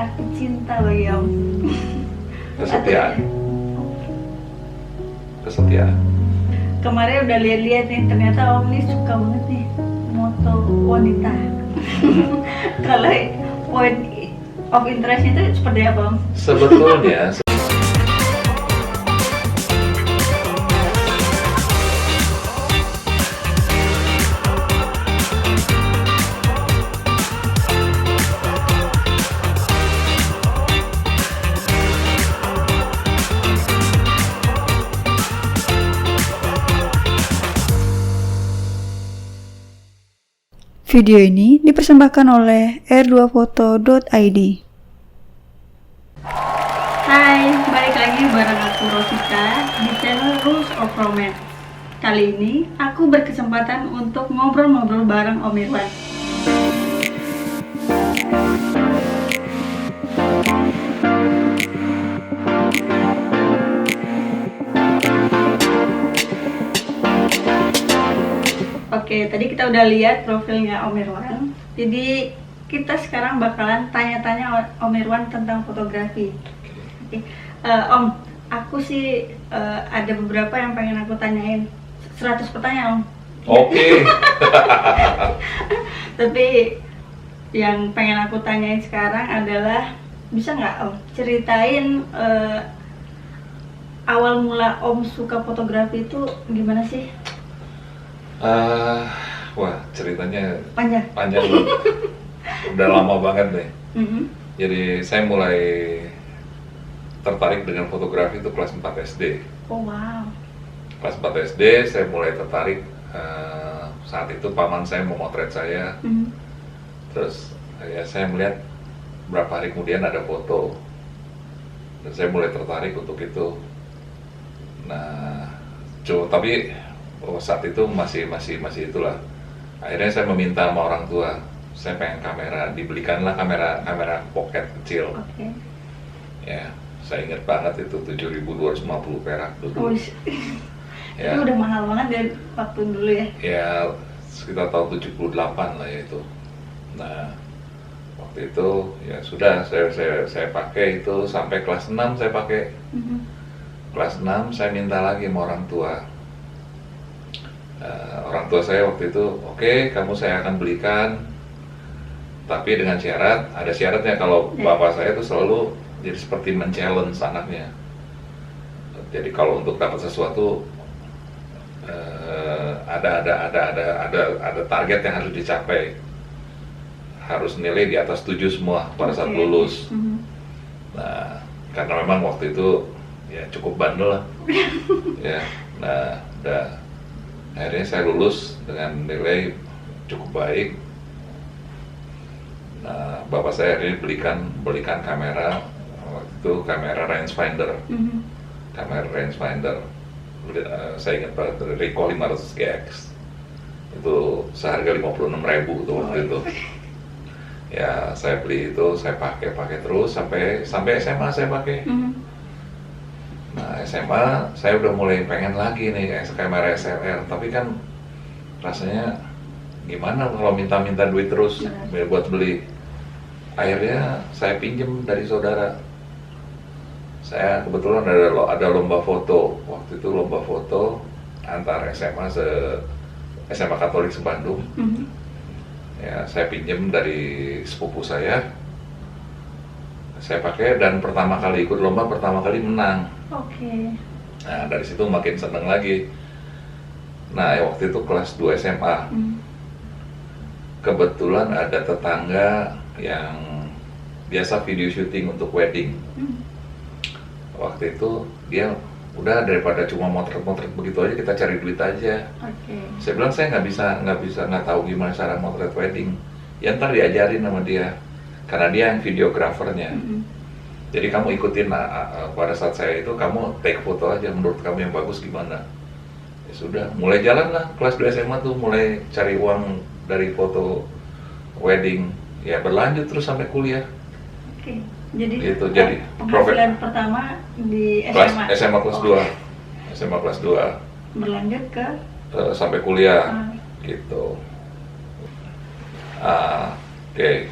aku cinta bagi Om. Kesetiaan. Kesetiaan. Kemarin udah lihat-lihat nih, ternyata Om nih suka banget nih moto wanita. Kalau point of interest itu seperti apa Om? Sebetulnya Video ini dipersembahkan oleh r2foto.id. Hai, balik lagi bareng aku Rosita di channel Rules of Romance. Kali ini aku berkesempatan untuk ngobrol-ngobrol bareng Om Irwan. Oke, tadi kita udah lihat profilnya Om Irwan. Jadi kita sekarang bakalan tanya-tanya Om Irwan tentang fotografi. Oke. Om, aku sih ada beberapa yang pengen aku tanyain. 100 pertanyaan Om. oke. Tapi yang pengen aku tanyain sekarang adalah, bisa nggak Om ceritain awal mula Om suka fotografi itu gimana sih? Wah, ceritanya Panjang. panjang. Udah lama banget deh. Mhm. Jadi saya mulai tertarik dengan fotografi itu kelas 4 SD. Oh wow. Kelas 4 SD saya mulai tertarik, saat itu paman saya memotret saya. Mhm. Terus ya saya melihat berapa hari kemudian ada foto. Dan saya mulai tertarik untuk itu. Nah, tapi saat itu masih itulah. Akhirnya saya meminta sama orang tua, saya pengen kamera, dibelikanlah kamera pocket kecil. Oke. Ya, saya ingat banget itu 7.250 perak Oh, dulu. itu Ya, udah mahal banget dari waktu dulu ya. ya sekitar tahun 78 lah ya itu. Nah, waktu itu ya sudah saya pakai itu sampai kelas 6 saya pakai. Mhm. Kelas 6 saya minta lagi sama orang tua. Orang tua saya waktu itu, oke, kamu saya akan belikan, tapi dengan syarat, ada syaratnya kalau bapak saya itu selalu jadi seperti men-challenge anaknya. Jadi kalau untuk dapat sesuatu ada target yang harus dicapai, harus nilai di atas 7 semua pada saat Oke. lulus. Mhm. Nah, karena memang waktu itu ya cukup bandel lah. Ya, nah udah. Akhirnya saya lulus dengan nilai cukup baik. Nah, bapak saya akhirnya belikan kamera, waktu itu kamera rangefinder, Mhm. kamera rangefinder. Saya ingat banget Ricoh 500GX. Itu seharga 56.000 tuh waktu itu. Ya, saya beli itu, saya pakai terus sampai SMA saya pakai. Mhm. Nah, SMA saya udah mulai pengen lagi nih kamera SLR, tapi kan rasanya gimana kalau minta duit terus buat beli. Akhirnya saya pinjem dari saudara. Saya kebetulan ada lomba foto, waktu itu lomba foto antar SMA Katolik Sebandung. Mhm. Ya, saya pinjem dari sepupu saya pakai, dan pertama kali ikut lomba pertama kali menang. Oke. Nah, dari situ makin seneng lagi. Nah, waktu itu kelas 2 SMA. Mhm. Kebetulan ada tetangga yang biasa video syuting untuk wedding. Mhm. Waktu itu dia udah, daripada cuma motret begitu aja, kita cari duit aja. Oke. Saya bilang saya nggak tahu gimana cara motret wedding. Ya ntar diajarin sama dia, karena dia yang videografernya. Mhm. Jadi kamu ikutin pada saat saya itu, kamu take foto aja, menurut kamu yang bagus gimana. Ya sudah, mulai jalan lah, kelas 2 SMA tuh mulai cari uang dari foto wedding. Ya berlanjut terus sampai kuliah. Oke. Jadi Gitu, jadi penghasilan pertama di SMA. SMA kelas 2. SMA kelas 2 Berlanjut ke sampai kuliah. Ah. Gitu. Oke.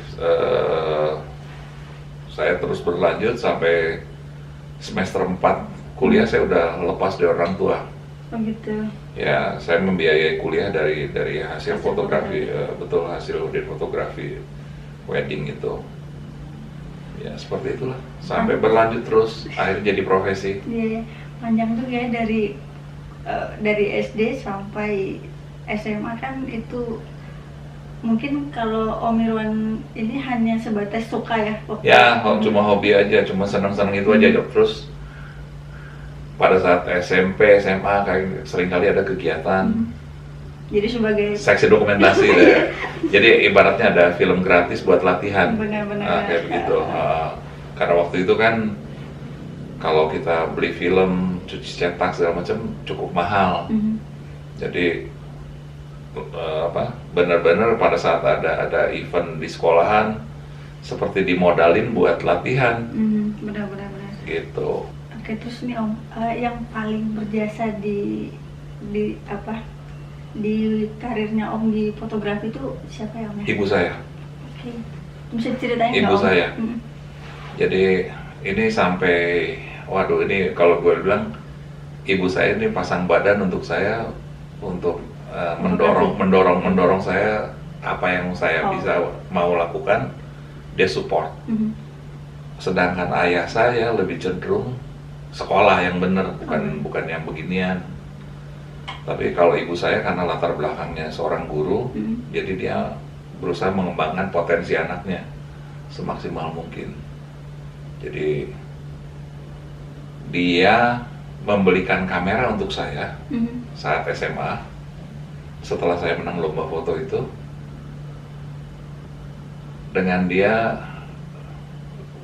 saya terus berlanjut sampai semester 4 kuliah saya udah lepas dari orang tua. Oh gitu. Ya, saya membiayai kuliah dari hasil Hasil fotografi, betul, hasil dari fotografi wedding itu. Ya seperti itulah, sampai berlanjut terus, akhirnya jadi profesi. Iya, panjang tuh ya dari SD sampai SMA kan itu. Mungkin kalau Om Irwan ini hanya sebatas suka ya? Ya, cuma hobi aja, cuma senang-senang itu aja. Terus pada saat SMP, SMA kayak seringkali ada kegiatan. Jadi sebagai seksi dokumentasi deh. Jadi ibaratnya ada film gratis buat latihan. benar-benar Kayak begitu. Karena waktu itu kan kalau kita beli film, cuci cetak segala macam cukup mahal. Jadi benar-benar pada saat ada event di sekolahan seperti dimodalin buat latihan. Benar-benar Gitu. Oke, terus nih Om, yang paling berjasa di karirnya Om di fotografi itu siapa ya Om? Ibu saya. Oke, bisa ceritain Ibu nggak, Om? saya. Jadi ini sampai, waduh, ini kalau gue bilang ibu saya ini pasang badan untuk saya, untuk mendorong saya apa yang saya bisa mau lakukan, dia support. Sedangkan ayah saya lebih cenderung sekolah yang benar, bukan yang beginian. Tapi kalau ibu saya karena latar belakangnya seorang guru, jadi dia berusaha mengembangkan potensi anaknya semaksimal mungkin. Jadi dia membelikan kamera untuk saya saat SMA. Setelah saya menang lomba foto itu, dengan dia,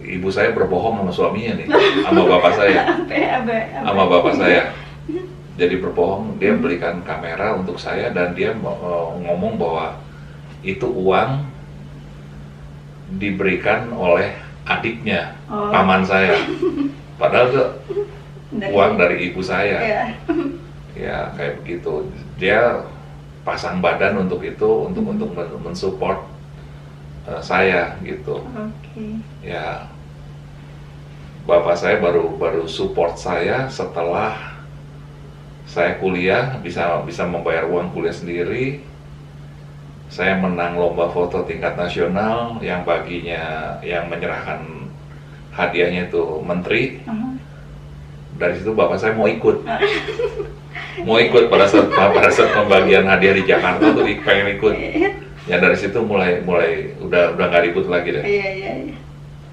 ibu saya berbohong sama suaminya nih, sama bapak saya, sama bapak saya. Jadi berbohong, dia belikan kamera untuk saya dan dia ngomong bahwa itu uang diberikan oleh adiknya, paman saya. Padahal itu uang dari ibu saya. Ya kayak begitu. Dia pasang badan untuk itu, untuk mensupport saya gitu. Ya, bapak saya baru support saya setelah saya kuliah, bisa membayar uang kuliah sendiri. Saya menang lomba foto tingkat nasional yang yang menyerahkan hadiahnya itu menteri. Dari situ bapak saya mau ikut. Pada saat pembagian hadiah di Jakarta tuh pengen ikut. Ya dari situ mulai udah nggak ribut lagi deh. Iya.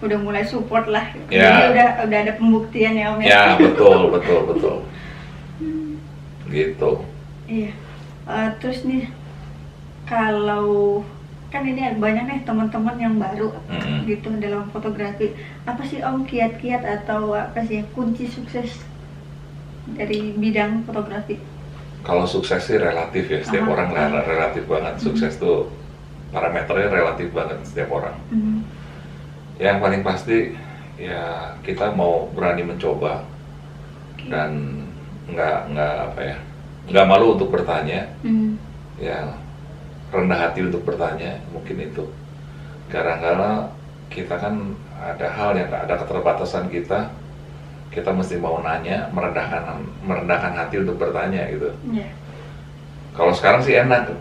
Udah mulai support lah. Ya. Jadi udah ada pembuktian ya Om ya. Ya betul. Gitu. Iya. Terus nih kalau kan ini banyak nih teman-teman yang baru gitu dalam fotografi. Apa sih Om kiat-kiat atau apa sih kunci sukses dari bidang fotografi? Kalau sukses sih relatif ya, setiap orang relatif banget. Sukses tuh parameternya relatif banget setiap orang. Yang paling pasti ya kita mau berani mencoba dan nggak malu untuk bertanya. Ya rendah hati untuk bertanya, mungkin itu. Kadang-kadang kita kan ada hal yang ada keterbatasan kita mesti mau nanya, merendahkan hati untuk bertanya gitu. Kalau sekarang sih enak,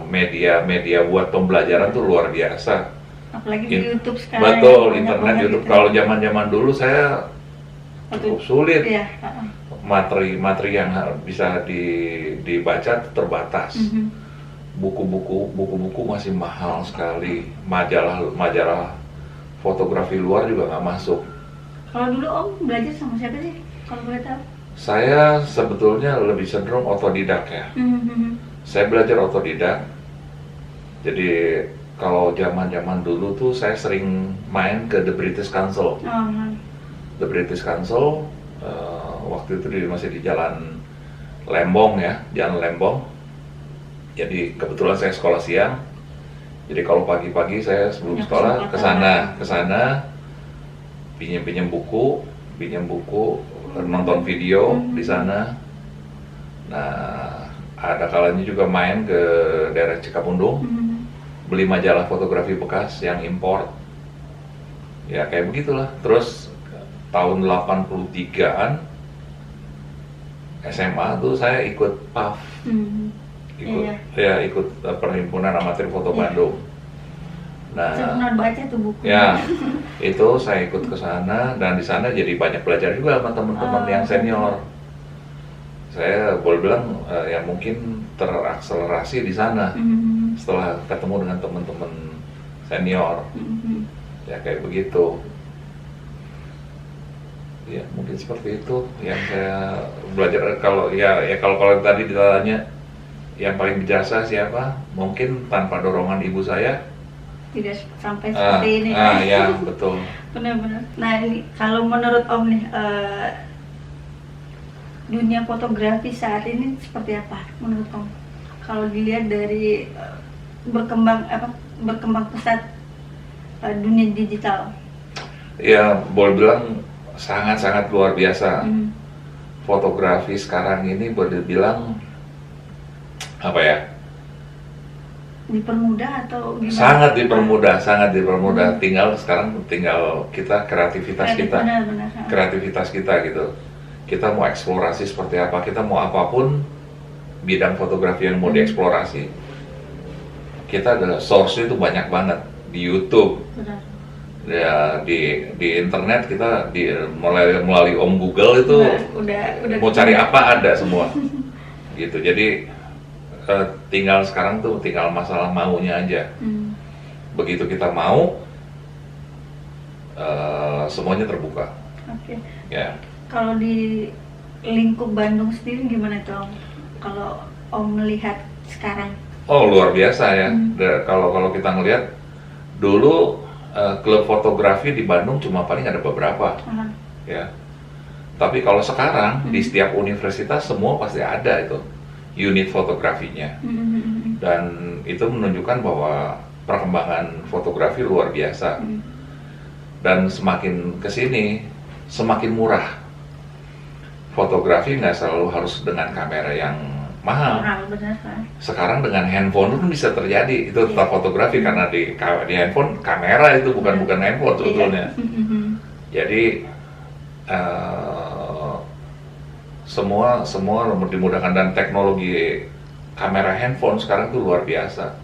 media buat pembelajaran tuh luar biasa. Apalagi di YouTube sekarang. Betul, internet, YouTube. Kalau zaman du saya cukup sulit. Materi yang bisa dibaca terbatas. Buku-buku masih mahal sekali. Majalah fotografi luar juga nggak masuk. Kalau dulu Om belajar sama siapa sih? Kalau boleh tahu? Saya sebetulnya lebih cenderung otodidak ya. Saya belajar otodidak. Jadi kalau zaman dulu tuh saya sering main ke The British Council. The British Council waktu itu masih di Jalan Lembong ya, Jalan Lembong. Jadi kebetulan saya sekolah siang. Jadi kalau pagi-pagi saya sebelum sekolah ke sana pinjam buku, nonton video di sana. Nah, ada kalanya juga main ke daerah Cikapundung, beli majalah fotografi bekas yang import. Ya kayak begitulah. Terus tahun 83-an SMA tuh saya ikut PAF, ikut Perhimpunan Amatir Foto Iya. Bandung. Saya pernah Nah, baca tuh buku. ya itu saya ikut ke sana dan di sana jadi banyak belajar juga sama teman-teman yang senior. Saya boleh bilang ya mungkin terakselerasi di sana setelah ketemu dengan teman-teman senior. Ya kayak begitu. Ya mungkin seperti itu yang saya belajar. Kalau tadi ditanya yang paling berjasa siapa, mungkin tanpa dorongan ibu saya Tidak sampai seperti ini. ya betul. Benar-benar. Nah ini kalau menurut Om nih, dunia fotografi saat ini seperti apa menurut Om? Kalau dilihat dari berkembang pesat dunia digital. Ya boleh bilang sangat-sangat luar biasa. Fotografi sekarang ini boleh dibilang apa ya? Dipermudah atau gimana? Sangat dipermudah. Sekarang tinggal kita kreativitas kita. Benar-benar. Kreativitas kita gitu. Kita mau eksplorasi seperti apa, kita mau apapun bidang fotografi yang mau dieksplorasi. Kita ada source itu banyak banget di YouTube. Benar. Ya di internet kita melalui Om Google itu udah mau cari apa ada semua. Gitu. Jadi tinggal sekarang tuh tinggal masalah maunya aja. Begitu kita mau, semuanya terbuka. Oke. Ya. Kalau di lingkup Bandung sendiri gimana tuh Om? Kalau Om melihat sekarang? Oh luar biasa ya. Kalau kita ngelihat dulu klub fotografi di Bandung cuma paling ada beberapa, ya. Tapi kalau sekarang di setiap universitas semua pasti ada itu unit fotografinya. Dan itu menunjukkan bahwa perkembangan fotografi luar biasa. Dan semakin kesini semakin murah. Fotografi nggak selalu harus dengan kamera yang mahal. Benar. Sekarang dengan handphone pun bisa terjadi itu tetap fotografi karena di handphone kamera itu bukan handphone sebetulnya. Jadi semua dimudahkan dan teknologi kamera handphone sekarang tuh luar biasa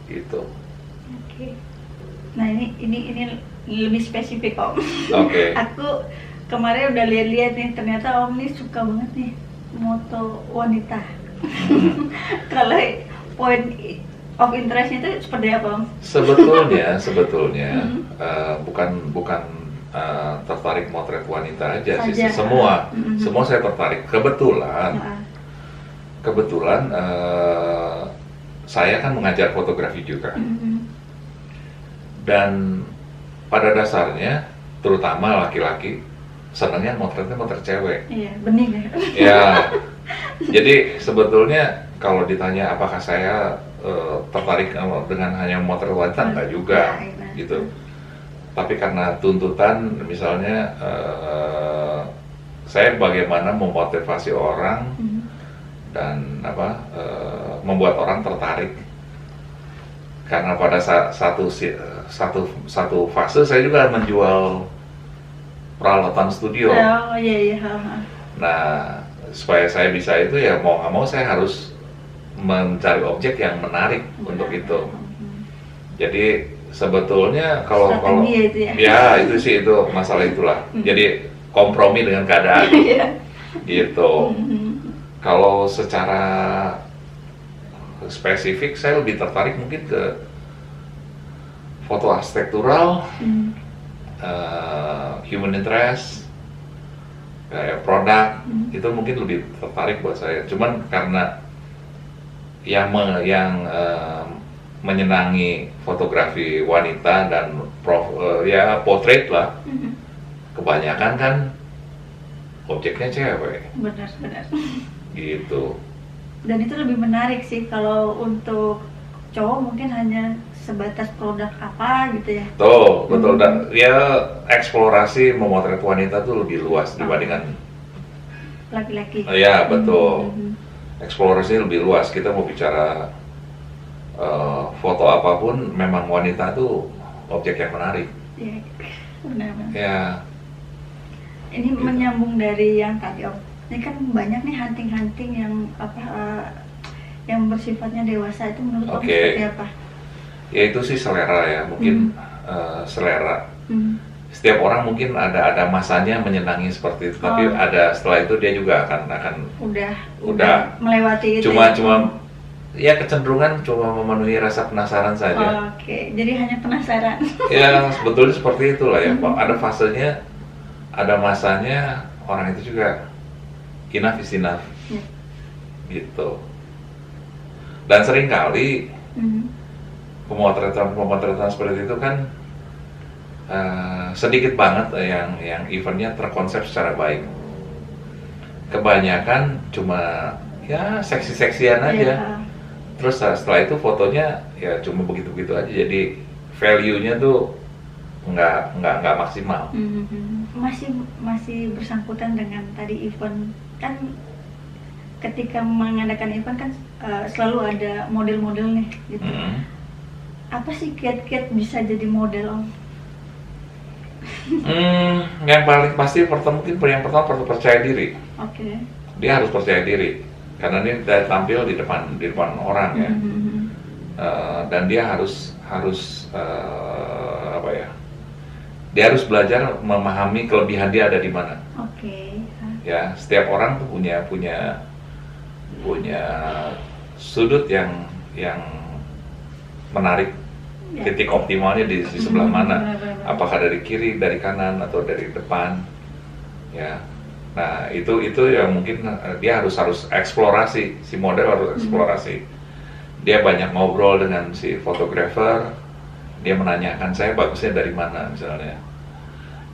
gitu. Oke. Nah ini lebih spesifik Om. Oke. Aku kemarin udah lihat-lihat nih, ternyata Om nih suka banget nih moto wanita. Kalau point of interestnya itu seperti apa Om? Sebetulnya bukan tertarik motret wanita aja sih. Semua saya tertarik. Kebetulan saya kan mengajar fotografi juga. Dan pada dasarnya terutama laki-laki senangnya motret cewek. Iya, bening ya. Ya. Jadi sebetulnya kalau ditanya apakah saya tertarik dengan hanya motret wanita, enggak juga gitu. Tapi karena tuntutan misalnya saya bagaimana memotivasi orang dan membuat orang tertarik. Karena pada satu fase saya juga menjual peralatan studio. Oh iya. Nah, supaya saya bisa itu ya mau nggak mau saya harus mencari objek yang menarik untuk itu. Jadi sebetulnya kalau itu ya itu sih itu masalah itulah. Jadi kompromi dengan keadaan gitu. Kalau secara spesifik saya lebih tertarik mungkin ke foto arsitektural, human interest, kayak produk, itu mungkin lebih tertarik buat saya. Cuman karena yang menyenangi fotografi wanita dan portrait lah, kebanyakan kan objeknya cewek. Benar. Gitu. Dan itu lebih menarik sih. Kalau untuk cowok mungkin hanya sebatas produk apa gitu ya. Tuh, betul. Dan ya eksplorasi memotret wanita tuh lebih luas dibandingkan laki-laki. Ya betul. Eksplorasi lebih luas. Kita mau bicara foto apapun, memang wanita tuh objek yang menarik. Ya. Benar-benar. Ya, Ini Gitu. menyambung dari yang tadi Om. Ini kan banyak nih hunting-hunting yang yang bersifatnya dewasa, itu menurut Om Oke. seperti apa? ya itu sih selera ya, mungkin selera. Hmm. Setiap orang mungkin ada masanya menyenangi seperti itu, tapi Oh. ada setelah itu dia juga akan Udah melewati itu. cuma ya? ya kecenderungan cuma memenuhi rasa penasaran saja. Oke, jadi hanya penasaran. Ya sebetulnya seperti itulah ya, Pak. Ada fasenya, ada masanya orang itu juga enough is enough, Ya. gitu. Dan seringkali Hmm. pemotretan seperti itu kan sedikit banget yang eventnya terkonsep secara baik. Kebanyakan cuma ya seksi-seksian aja. Ya. Terus setelah itu fotonya ya cuma begitu-begitu aja. Jadi value-nya tuh nggak maksimal. Masih bersangkutan dengan tadi event, kan ketika mengadakan event kan selalu ada model-model nih gitu. Apa sih kiat-kiat bisa jadi model Om? Yang paling pasti mungkin yang pertama perlu percaya diri. Oke. Dia harus percaya diri karena dia tampil di depan orang ya. Dan dia harus apa ya? Dia harus belajar memahami kelebihan dia ada di mana. Oke. Ya, setiap orang tuh punya sudut yang menarik. Ya. Titik optimalnya di sebelah mana? Benar-benar. Apakah dari kiri, dari kanan, atau dari depan? Ya. Nah, itu yang mungkin dia harus eksplorasi, si model harus eksplorasi. Dia banyak ngobrol dengan si fotografer, dia menanyakan saya bagusnya dari mana misalnya.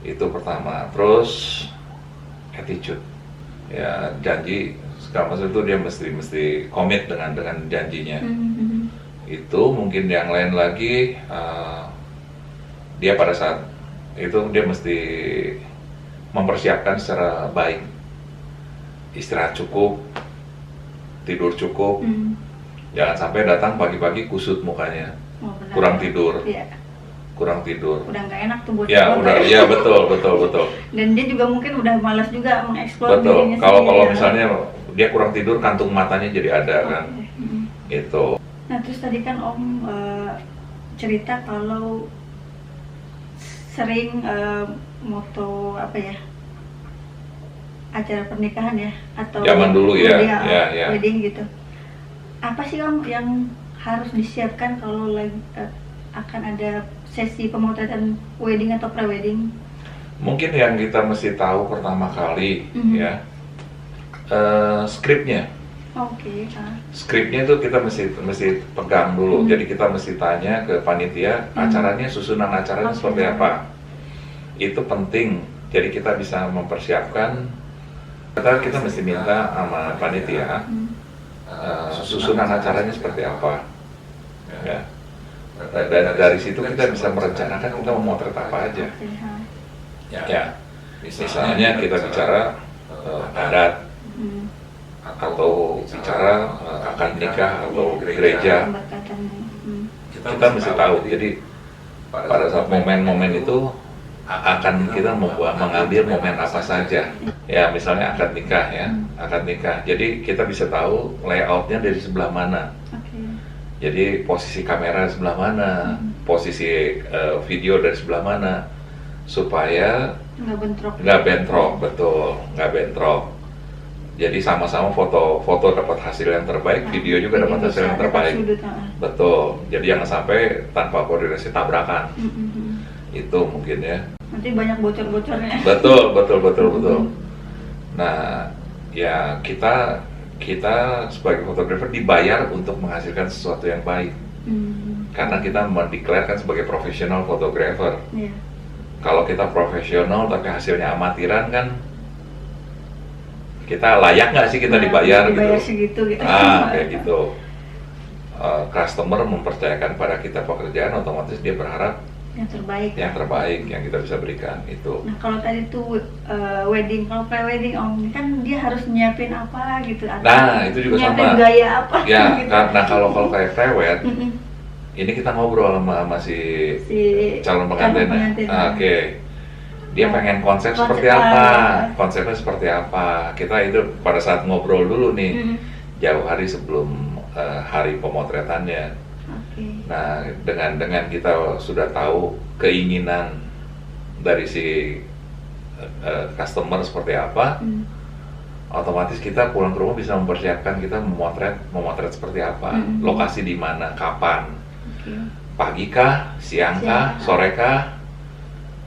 Itu pertama. Terus attitude. Ya, janji segala macam itu dia mesti komit dengan janjinya. Itu mungkin yang lain lagi dia pada saat itu dia mesti mempersiapkan secara baik, istirahat cukup, tidur cukup, jangan sampai datang pagi-pagi kusut mukanya, Oh, benar. kurang tidur, Iya. kurang tidur. Udah nggak enak tuh buat Ya foto udah, ya betul. Dan dia juga mungkin udah malas juga mengeksplor Betul. dirinya Kalau sendiri, ya. misalnya dia kurang tidur, kantung matanya jadi ada kan, Oke. itu. Nah terus tadi kan Om cerita kalau sering moto apa ya, acara pernikahan ya, atau Zaman dulu ya, ya. wedding gitu. Apa sih Om yang harus disiapkan kalau lagi akan ada sesi pemotretan wedding atau pre-wedding? Mungkin yang kita mesti tahu pertama kali ya, skripnya. Oke. Skripnya itu kita mesti pegang dulu. Jadi kita mesti tanya ke panitia acaranya, susunan acaranya seperti apa. Itu penting. Jadi kita bisa mempersiapkan. Kita mesti minta sama panitia susunan acaranya seperti apa. Ya. Dan dari situ kita bisa merencanakan kita mau motret apa aja. Ya. Misalnya kita bicara adat, atau bicara akan nikah atau gereja, kita mesti tahu. Jadi pada saat momen-momen itu akan kita mengambil momen apa saja. Ya misalnya akad nikah ya, akad nikah. Jadi kita bisa tahu layoutnya dari sebelah mana. Jadi posisi kamera sebelah mana, posisi video dari sebelah mana, supaya nggak bentrok, betul, nggak bentrok. Jadi sama-sama foto dapat hasil yang terbaik, video juga dapat hasil yang terbaik. Betul. Jadi jangan sampai tanpa koordinasi tabrakan. Itu mungkin ya. Nanti banyak bocor-bocornya. Betul. Nah, ya kita sebagai fotografer dibayar untuk menghasilkan sesuatu yang baik. Karena kita mendeklarkan sebagai profesional fotografer. Iya. Kalau kita profesional tapi hasilnya amatiran kan, kita layak nggak sih kita dibayar gitu? Segitu gitu. Kayak gitu. Customer mempercayakan pada kita pekerjaan, otomatis dia berharap yang terbaik yang kita bisa berikan itu. Nah kalau tadi tuh wedding, kalau pre-wedding Om kan dia harus nyiapin apa gitu? Nah itu juga nyiapin sama. Gaya apa? Ya, gitu. karena kalau kayak prewed, ini kita ngobrol sama si calon pengantin. Oke. dia pengen konsep seperti apa, konsepnya seperti apa. Kita itu pada saat ngobrol dulu nih, jauh hari sebelum hari pemotretannya. Nah, dengan kita sudah tahu keinginan dari si customer seperti apa, otomatis kita pulang ke rumah bisa mempersiapkan kita memotret seperti apa, lokasi di mana, kapan, pagi kah, siang kah, sore kah,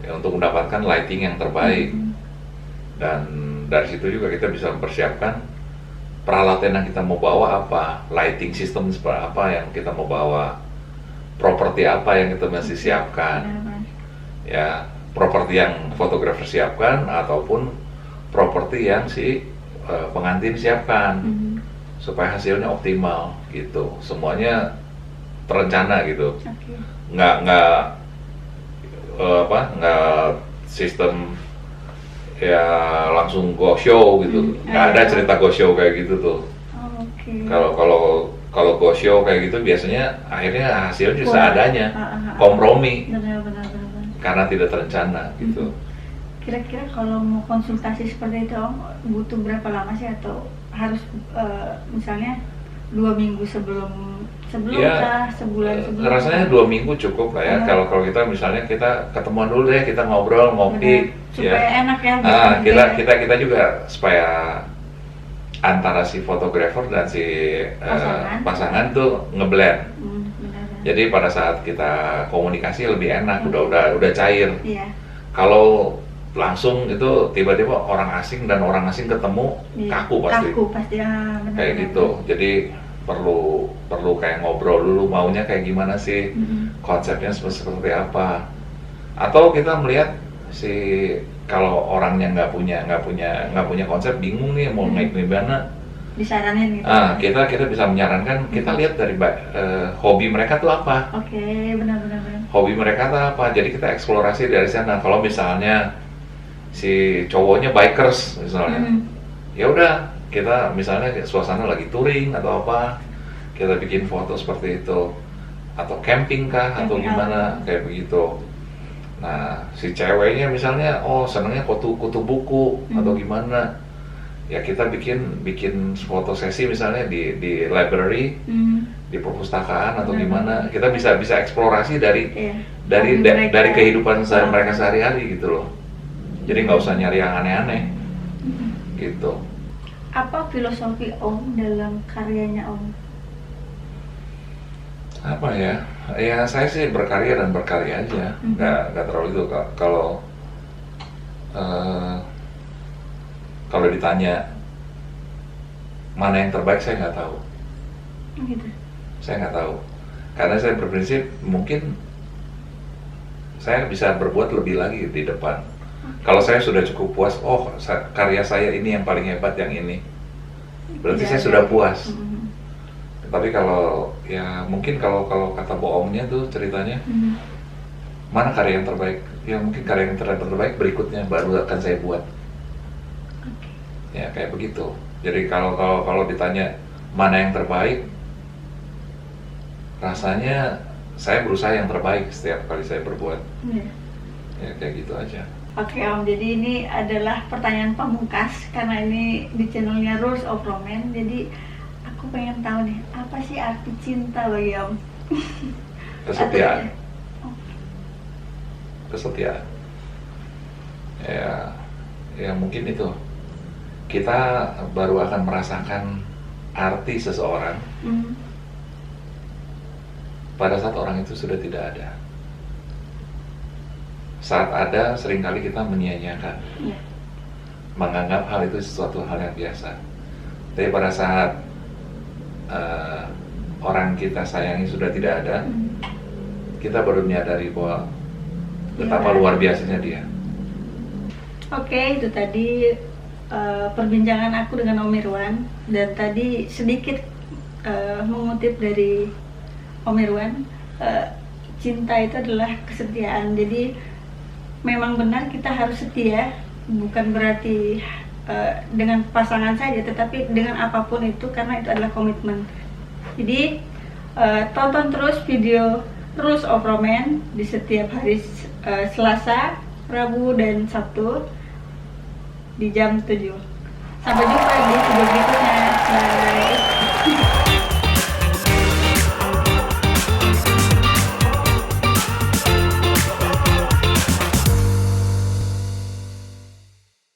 ya, untuk mendapatkan lighting yang terbaik. Dan dari situ juga kita bisa mempersiapkan peralatan yang kita mau bawa apa, lighting system seperti apa yang kita mau bawa, properti apa yang kita masih siapkan, ya, properti yang fotografer siapkan ataupun properti yang si pengantin siapkan, supaya hasilnya optimal gitu. Semuanya terencana gitu, nggak sistem ya langsung go show gitu. Nggak ada cerita go show kayak gitu tuh. Kalau go show kayak gitu biasanya akhirnya hasilnya seadanya, kompromi, karena tidak terencana gitu. Kira-kira kalau mau konsultasi seperti itu Om, butuh berapa lama sih, atau harus misalnya 2 minggu sebelum Ya, kah, sebulan sebelum? rasanya 2 minggu cukup lah ya. Kalau kita misalnya kita ketemuan dulu deh, kita ngobrol, ngopi, supaya ya. enak ya. Kita juga supaya antara si fotografer dan si pasangan tuh ngeblend. Jadi pada saat kita komunikasi lebih enak, udah cair. Kalau langsung itu tiba-tiba orang asing dan orang asing ketemu, kaku pasti ya, kayak gitu. Jadi perlu kayak ngobrol dulu, maunya kayak gimana sih, konsepnya seperti apa. Atau kita melihat kalau orangnya nggak punya konsep, bingung nih mau naik di mana, disaranin gitu. Kita bisa menyarankan, kita lihat dari hobi mereka tuh apa. Benar. Hobi mereka tuh apa, jadi kita eksplorasi dari sana. Kalau misalnya si cowoknya bikers misalnya, ya udah, kita misalnya suasana lagi touring atau apa, kita bikin foto seperti itu. Atau camping kah, atau gimana, kayak begitu. Nah, si ceweknya misalnya, senangnya kutu buku atau gimana, ya kita bikin foto sesi misalnya di library, di perpustakaan atau gimana. Kita bisa eksplorasi dari kehidupan mereka sehari-hari gitu loh. Jadi nggak usah nyari yang aneh-aneh gitu. Apa filosofi Om dalam karyanya Om? Apa ya? Ya saya sih berkarya dan berkarya aja, nggak terlalu itu. Kalau ditanya mana yang terbaik, saya nggak tahu. Gitu. Saya nggak tahu, karena saya berprinsip mungkin saya bisa berbuat lebih lagi di depan. Kalau saya sudah cukup puas, karya saya ini yang paling hebat, yang ini, berarti saya sudah puas. Tapi kalau ya mungkin kalau kata bohongnya tuh ceritanya, mana karya yang terbaik? Ya mungkin karya yang terbaik berikutnya baru akan saya buat. Ya kayak begitu. Jadi kalau ditanya mana yang terbaik, rasanya saya berusaha yang terbaik setiap kali saya berbuat. Ya kayak gitu aja. Oke Om, jadi ini adalah pertanyaan pamungkas karena ini di channelnya Rules of Romance. Jadi aku pengen tahu nih, apa sih arti cinta bagi Om? Kesetiaan. Kesetiaan. Ya mungkin itu. Kita baru akan merasakan arti seseorang pada saat orang itu sudah tidak ada. Saat ada, seringkali kita menyia-nyiakan, menganggap hal itu sesuatu hal yang biasa. Tapi pada saat orang kita sayangi sudah tidak ada, kita baru menyadari bahwa betapa luar biasanya dia. Oke, itu tadi perbincangan aku dengan Om Irwan, dan tadi sedikit mengutip dari Om Irwan, cinta itu adalah kesetiaan. Jadi memang benar kita harus setia, bukan berarti dengan pasangan saja, tetapi dengan apapun itu, karena itu adalah komitmen. Jadi tonton terus video Rules of Romance di setiap hari Selasa Rabu dan Sabtu di jam 7. Sampai jumpa di video berikutnya. Bye.